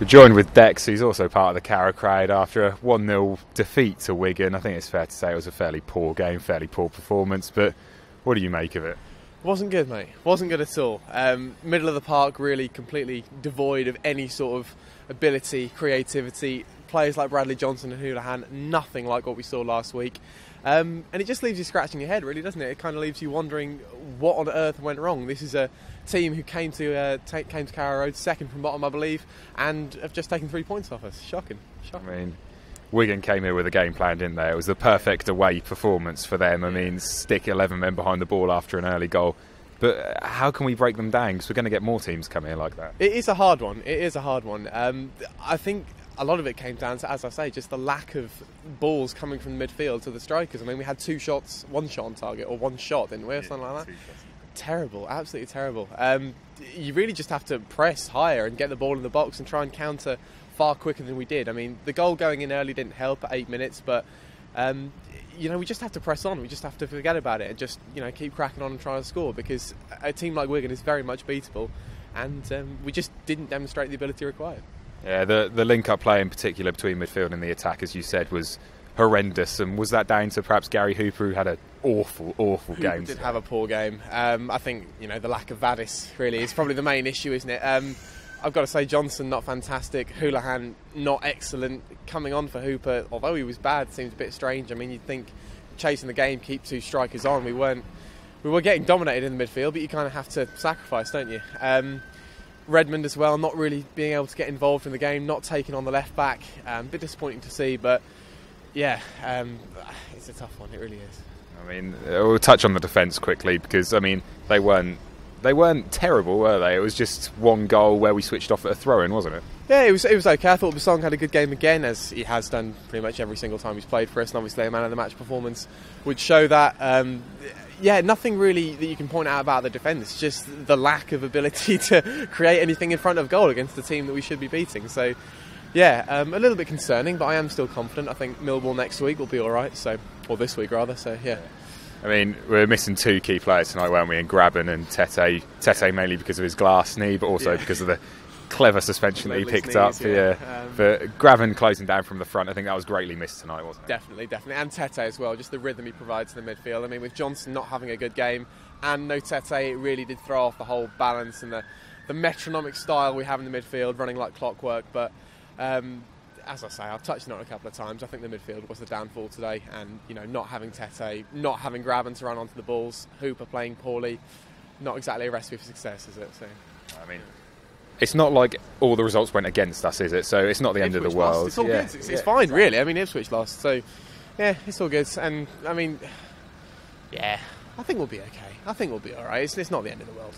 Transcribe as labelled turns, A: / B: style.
A: We're joined with Dex, who's also part of the TheCarrowCrowd after a 1-0 defeat to Wigan. I think it's fair to say it was a fairly poor game, fairly poor performance, but what do you make of it?
B: Wasn't good, mate. Wasn't good at all. Middle of the park, really completely devoid of any sort of ability, creativity. Players like Bradley Johnson and Houlihan, nothing like what we saw last week. And it just leaves you scratching your head, really, doesn't it? It kind of leaves you wondering what on earth went wrong. This is a team who came to Carrow Road second from bottom, I believe, and have just taken 3 points off us. Shocking.
A: I mean, Wigan came here with a game plan, didn't they? It was the perfect away performance for them. I mean, stick 11 men behind the ball after an early goal. But how can we break them down? Because we're going to get more teams coming here like that.
B: It is a hard one. I think a lot of it came down to, as I say, just the lack of balls coming from the midfield to the strikers. I mean, we had one shot on target, or one shot, didn't we, or something like that? Terrible, absolutely terrible. You really just have to press higher and get the ball in the box and try and counter far quicker than we did. I mean, the goal going in early didn't help at 8 minutes, but we just have to press on. We just have to forget about it and just keep cracking on and try and score, because a team like Wigan is very much beatable, and we just didn't demonstrate the ability required.
A: Yeah, the link-up play in particular between midfield and the attack, as you said, was horrendous. And was that down to perhaps Gary Hooper, who had an awful game?
B: He did have a poor game. I think the lack of Vadis really is probably the main issue, isn't it? I've got to say, Johnson not fantastic, Houlihan not excellent. Coming on for Hooper, although he was bad, seems a bit strange. I mean, you'd think chasing the game, keep two strikers on. We were getting dominated in the midfield, but you kind of have to sacrifice, don't you? Redmond as well, not really being able to get involved in the game, not taking on the left back. A bit disappointing to see, but yeah, it's a tough one. It really is.
A: I mean, we'll touch on the defence quickly, because I mean they weren't terrible, were they? It was just one goal where we switched off at a throw-in, wasn't it? Yeah,
B: it was okay. I thought Basong had a good game again, as he has done pretty much every single time he's played for us, and obviously a man of the match performance would show that. Nothing really that you can point out about the defence, just the lack of ability to create anything in front of goal against the team that we should be beating. So a little bit concerning, but I am still confident. I think Millwall next week will be alright, or this week rather, so yeah.
A: I mean, we're missing two key players tonight, weren't we, in Graben and Tete. Tete mainly because of his glass knee, but also because of the clever suspension that he picked up. But Graben closing down from the front, I think that was greatly missed tonight, wasn't it?
B: Definitely. And Tete as well, just the rhythm he provides to the midfield. I mean, with Johnson not having a good game and no Tete, it really did throw off the whole balance and the metronomic style we have in the midfield, running like clockwork. But as I say, I've touched on it a couple of times. I think the midfield was the downfall today, and not having Tete, not having Graben to run onto the balls, Hooper playing poorly, not exactly a recipe for success, is it? So,
A: I mean, it's not like all the results went against us, is it? So it's not the end of the world.
B: It's all good. It's fine, really. I mean, Ipswich lost, so yeah, it's all good. And I mean, I think we'll be okay. I think we'll be all right. It's not the end of the world.